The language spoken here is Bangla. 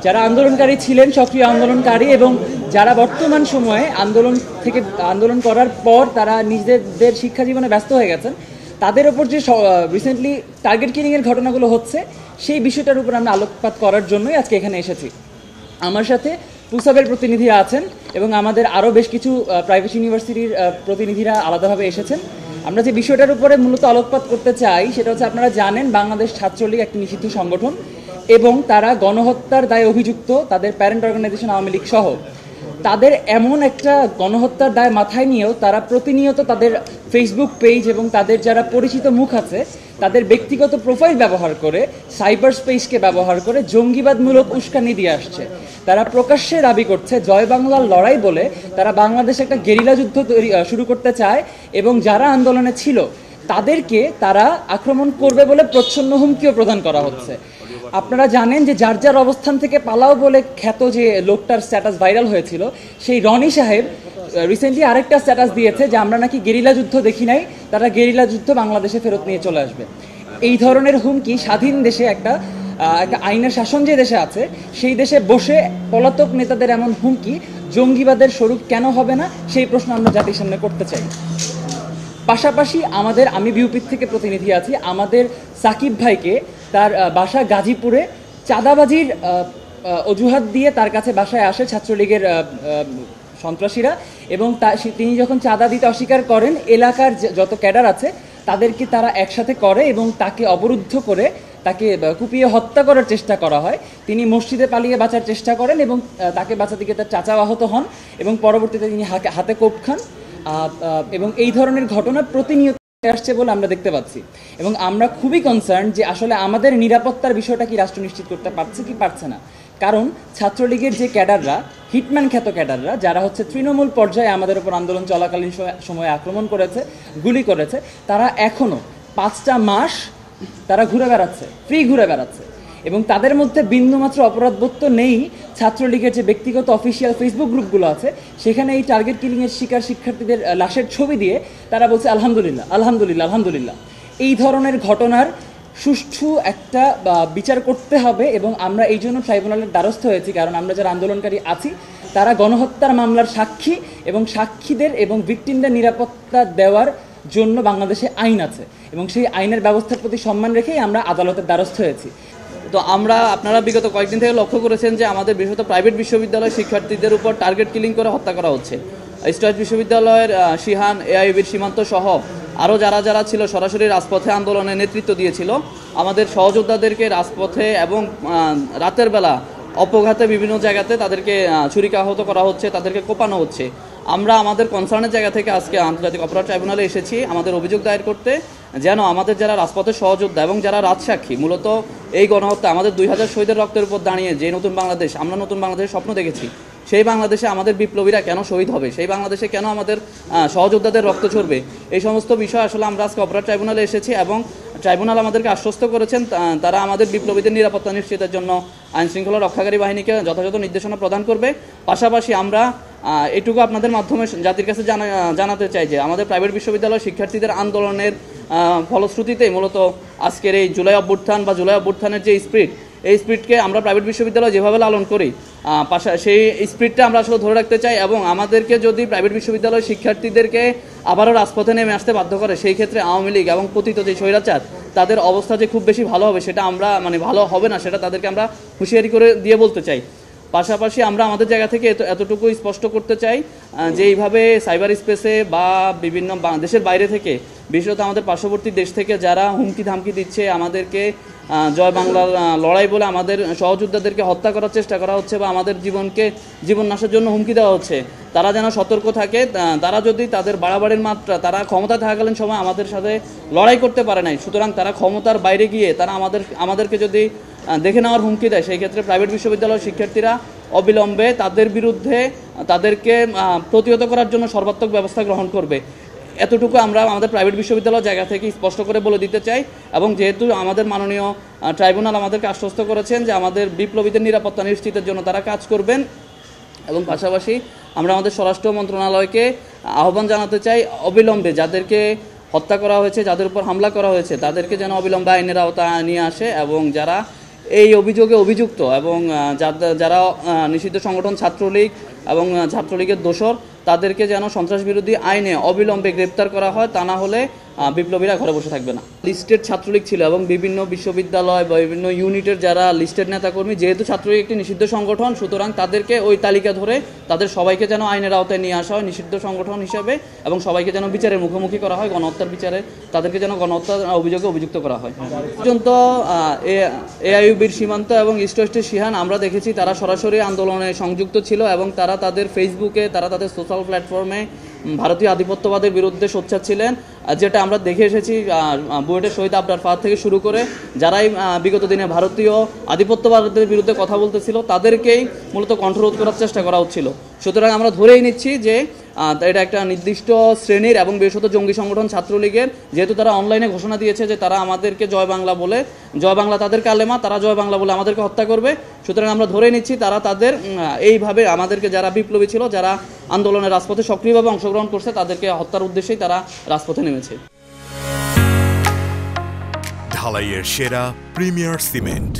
যারা আন্দোলনকারী ছিলেন, সক্রিয় আন্দোলনকারী, এবং যারা বর্তমান সময়ে আন্দোলন করার পর তারা নিজেদের শিক্ষা জীবনে ব্যস্ত হয়ে গেছেন, তাদের ওপর যে রিসেন্টলি টার্গেট কিলিংয়ের ঘটনাগুলো হচ্ছে সেই বিষয়টার উপর আমরা আলোকপাত করার জন্যই আজকে এখানে এসেছি। আমার সাথে পুসাবের প্রতিনিধিরা আছেন এবং আমাদের আরও বেশ কিছু প্রাইভেট ইউনিভার্সিটির প্রতিনিধিরা আলাদাভাবে এসেছেন। আমরা যে বিষয়টার উপরে মূলত আলোকপাত করতে চাই সেটা হচ্ছে, আপনারা জানেন বাংলাদেশ ছাত্রলীগ একটি নিষিদ্ধ সংগঠন এবং তারা গণহত্যার দায়ে অভিযুক্ত, তাদের প্যারেন্ট অর্গানাইজেশন আওয়ামী লীগ সহ। তাদের এমন একটা গণহত্যার দায় মাথায় নিয়েও তারা প্রতিনিয়ত তাদের ফেসবুক পেজ এবং তাদের যারা পরিচিত মুখ আছে তাদের ব্যক্তিগত প্রোফাইল ব্যবহার করে, সাইবার স্পেসকে ব্যবহার করে জঙ্গিবাদমূলক উস্কানি দিয়ে আসছে। তারা প্রকাশ্যে দাবি করছে জয় বাংলার লড়াই বলে তারা বাংলাদেশে একটা গেরিলা যুদ্ধ শুরু করতে চায় এবং যারা আন্দোলনে ছিল তাদেরকে তারা আক্রমণ করবে বলে প্রচ্ছন্ন হুমকিও প্রদান করা হচ্ছে। আপনারা জানেন যে যার যার অবস্থান থেকে পালাও বলে খ্যাত যে লোকটার স্ট্যাটাস ভাইরাল হয়েছিল, সেই রনি সাহেব রিসেন্টলি আরেকটা স্ট্যাটাস দিয়েছে যে আমরা নাকি গেরিলা যুদ্ধ দেখি নাই, তারা গেরিলা যুদ্ধ বাংলাদেশে ফেরত নিয়ে চলে আসবে। এই ধরনের হুমকি স্বাধীন দেশে একটা আইনের শাসন যে দেশে আছে সেই দেশে বসে পলাতক নেতাদের এমন হুমকি জঙ্গিবাদের স্বরূপ কেন হবে না, সেই প্রশ্ন আমরা জাতির সামনে করতে চাই। পাশাপাশি আমি বিউপির থেকে প্রতিনিধি আছি, আমাদের সাকিব ভাইকে তার বাসা গাজীপুরে চাঁদাবাজির অজুহাত দিয়ে তার কাছে বাসায় আসে ছাত্রলীগের সন্ত্রাসীরা, এবং তিনি যখন চাঁদা দিতে অস্বীকার করেন এলাকার যত ক্যাডার আছে তাদেরকে তারা একসাথে করে এবং তাকে অবরুদ্ধ করে তাকে কুপিয়ে হত্যা করার চেষ্টা করা হয়। তিনি মসজিদে পালিয়ে বাঁচার চেষ্টা করেন এবং তাকে বাঁচাতে গিয়ে তার চাচা আহত হন এবং পরবর্তীতে তিনি হাতে কোপ খান। এবং এই ধরনের ঘটনা প্রতিনিয়ত আসছে বলে আমরা দেখতে পাচ্ছি এবং আমরা খুবই কনসার্ন যে আসলে আমাদের নিরাপত্তার বিষয়টা কি রাষ্ট্র নিশ্চিত করতে পারছে কি পারছে না। কারণ ছাত্রলীগের যে ক্যাডাররা, হিটম্যান খ্যাত ক্যাডাররা, যারা হচ্ছে তৃণমূল পর্যায়ে আমাদের উপর আন্দোলন চলাকালীন সময়ে আক্রমণ করেছে, গুলি করেছে, তারা এখনও 5টা মাস তারা ঘুরে বেড়াচ্ছে, ফ্রি ঘুরে বেড়াচ্ছে এবং তাদের মধ্যে বিন্দুমাত্র অপরাধবোধ তো নেই। ছাত্রলীগের যে ব্যক্তিগত অফিসিয়াল ফেসবুক গ্রুপগুলো আছে সেখানে এই টার্গেট কিলিংয়ের শিক্ষার্থীদের লাশের ছবি দিয়ে তারা বলছে আলহামদুলিল্লাহ আলহামদুলিল্লাহ আলহামদুলিল্লাহ। এই ধরনের ঘটনার সুষ্ঠু একটা বিচার করতে হবে এবং আমরা এই জন্য ট্রাইব্যুনালের দ্বারস্থ হয়েছি, কারণ আমরা যারা আন্দোলনকারী আছি তারা গণহত্যার মামলার সাক্ষী এবং সাক্ষীদের এবং ভিকটিমদের নিরাপত্তা দেওয়ার জন্য বাংলাদেশে আইন আছে এবং সেই আইনের ব্যবস্থার প্রতি সম্মান রেখেই আমরা আদালতের দ্বারস্থ হয়েছি। তো আপনারা বিগত কয়েকদিন থেকে লক্ষ্য করেছেন যে আমাদের বিশেষত প্রাইভেট বিশ্ববিদ্যালয়ের শিক্ষার্থীদের উপর টার্গেট কিলিং করে হত্যা করা হচ্ছে। স্টুয়ার্ট বিশ্ববিদ্যালয়ের শিহান, এআইবির সীমান্ত সহ আরও যারা ছিল সরাসরি রাজপথে আন্দোলনের নেতৃত্ব দিয়েছিল, আমাদের সহযোদ্ধাদেরকে রাজপথে এবং রাতের বেলা অপঘাতে বিভিন্ন জায়গাতে তাদেরকে ছুরিকাহত করা হচ্ছে, তাদেরকে কোপানো হচ্ছে। আমরা আমাদের কনসার্নের জায়গা থেকে আজকে আন্তর্জাতিক অপরাধ ট্রাইব্যুনালে এসেছি আমাদের অভিযোগ দায়ের করতে, যেন আমাদের যারা রাজপথের সহযোদ্ধা এবং যারা রাজসাক্ষী, মূলত এই গণহত্যা আমাদের 2000 শহীদের রক্তের উপর দাঁড়িয়ে যে নতুন বাংলাদেশ, আমরা নতুন বাংলাদেশের স্বপ্ন দেখেছি, সেই বাংলাদেশে আমাদের বিপ্লবীরা কেন শহীদ হবে, সেই বাংলাদেশে কেন আমাদের সহযোদ্ধাদের রক্ত ঝরবে, এই সমস্ত বিষয় আসলে আমরা আজকে অপরাধ ট্রাইব্যুনালে এসেছি এবং ট্রাইব্যুনাল আমাদেরকে আশ্বস্ত করেছেন তারা আমাদের বিপ্লবীদের নিরাপত্তা নিশ্চিতের জন্য আইনশৃঙ্খলা রক্ষাকারী বাহিনীকে যথাযথ নির্দেশনা প্রদান করবে। পাশাপাশি আমরা এটুকু আপনাদের মাধ্যমে জাতির কাছে জানাতে চাই যে আমাদের প্রাইভেট বিশ্ববিদ্যালয় শিক্ষার্থীদের আন্দোলনের ফলশ্রুতিতে মূলত আজকের এই জুলাই অভ্যুত্থানের যে স্পিরিট, এই স্পিরিটকে আমরা প্রাইভেট বিশ্ববিদ্যালয় যেভাবে লালন করি সেই স্পিরিটটা আমরা আসলে ধরে রাখতে চাই এবং আমাদেরকে যদি প্রাইভেট বিশ্ববিদ্যালয়ের শিক্ষার্থীদেরকে আবারও রাজপথে নেমে আসতে বাধ্য করে, সেই ক্ষেত্রে আওয়ামী লীগ এবং পতিত যে স্বৈরাচার তাদের অবস্থা যে খুব বেশি ভালো হবে সেটা আমরা ভালো হবে না, সেটা তাদেরকে আমরা হুঁশিয়ারি করে দিয়ে বলতে চাই। পাশাপাশি আমরা আমাদের জায়গা থেকে এতটুকু স্পষ্ট করতে চাই যে এইভাবে সাইবার স্পেসে বা বিভিন্ন দেশের বাইরে থেকে, বিশেষত আমাদের পার্শ্ববর্তী দেশ থেকে যারা হুমকি ধামকি দিচ্ছে, আমাদেরকে জয় বাংলার লড়াই বলে আমাদের সহযোদ্ধাদেরকে হত্যা করার চেষ্টা করা হচ্ছে বা আমাদের জীবন নাশের জন্য হুমকি দেওয়া হচ্ছে, তারা যেন সতর্ক থাকে। তারা যদি তাদের বাড়াবাড়ির মাত্রা, তারা ক্ষমতা থাকাকালীন সময় আমাদের সাথে লড়াই করতে পারে নাই, সুতরাং তারা ক্ষমতার বাইরে গিয়ে তারা আমাদেরকে যদি দেখে নেওয়ার হুমকি দেয়, সেই ক্ষেত্রে প্রাইভেট বিশ্ববিদ্যালয়ের শিক্ষার্থীরা অবিলম্বে তাদের বিরুদ্ধে তাদেরকে প্রতিহত করার জন্য সর্বাত্মক ব্যবস্থা গ্রহণ করবে। এতটুকু আমরা আমাদের প্রাইভেট বিশ্ববিদ্যালয়ের জায়গা থেকে স্পষ্ট করে বলে দিতে চাই এবং যেহেতু আমাদের মাননীয় ট্রাইব্যুনাল আমাদেরকে আশ্বস্ত করেছেন যে আমাদের বিপ্লবীদের নিরাপত্তা নিশ্চিতের জন্য তারা কাজ করবেন, এবং পাশাপাশি আমরা আমাদের স্বরাষ্ট্র মন্ত্রণালয়কে আহ্বান জানাতে চাই অবিলম্বে যাদেরকে হত্যা করা হয়েছে, যাদের উপর হামলা করা হয়েছে, তাদেরকে যেন অবিলম্বে আইনের আওতায় নিয়ে আসে এবং যারা এই অভিযোগে অভিযুক্ত এবং যারা নিষিদ্ধ সংগঠন ছাত্রলীগ এবং ছাত্রলীগের দোসর তাদেরকে যেন সন্ত্রাস বিরোধী আইনে অবিলম্বে গ্রেপ্তার করা হয়, তা না হলে বিপ্লবীরা ঘরে বসে থাকবে না। লিস্টেড ছাত্রলীগ ছিল এবং বিভিন্ন বিশ্ববিদ্যালয় বা বিভিন্ন ইউনিটের যারা লিস্টেড নেতাকর্মী, যেহেতু ছাত্রলীগ একটি নিষিদ্ধ সংগঠন, সুতরাং তাদেরকে ওই তালিকা ধরে তাদের সবাইকে যেন আইনের আওতায় নিয়ে আসা হয় নিষিদ্ধ সংগঠন হিসাবে, এবং সবাইকে যেন বিচারের মুখোমুখি করা হয়, গণহত্যার বিচারে তাদেরকে যেন গণহত্যার অভিযোগে অভিযুক্ত করা হয়। পর্যন্ত এআইইউবির সীমান্ত এবং ইস্ট ওয়েস্টের শিহান আমরা দেখেছি তারা সরাসরি আন্দোলনে সংযুক্ত ছিল এবং তারা তাদের ফেসবুকে, তারা তাদের সোশ্যাল প্ল্যাটফর্মে ভারতীয় আধিপত্যবাদের বিরুদ্ধে সোচ্চার ছিলেন, যেটা আমরা দেখে এসেছি বুয়েটের শহীদ আবরার ফাহাদ থেকে শুরু করে যারাই বিগত দিনে ভারতীয় আধিপত্যবাদের বিরুদ্ধে কথা বলতেছিল তাদেরকেই মূলত কণ্ঠরোধ করার চেষ্টা করা হচ্ছিল। সুতরাং আমরা ধরেই নিচ্ছি যে এটা একটা নির্দিষ্ট শ্রেণীর এবং বিশেষত জঙ্গি সংগঠন ছাত্রলীগের, যেহেতু তারা অনলাইনে ঘোষণা দিয়েছে যে তারা আমাদেরকে জয় বাংলা বলে, জয় বাংলা তাদের কালেমা, তারা জয় বাংলা বলে আমাদেরকে হত্যা করবে। সুতরাং আমরা ধরে নিচ্ছি তারা তাদের এইভাবে আমাদেরকে, যারা বিপ্লবী ছিল, যারা আন্দোলনের রাজপথে সক্রিয়ভাবে অংশগ্রহণ করছে, তাদেরকে হত্যার উদ্দেশ্যেই তারা রাজপথে নেমেছে। ঢালাইয়ের সেরা প্রিমিয়ার সিমেন্ট।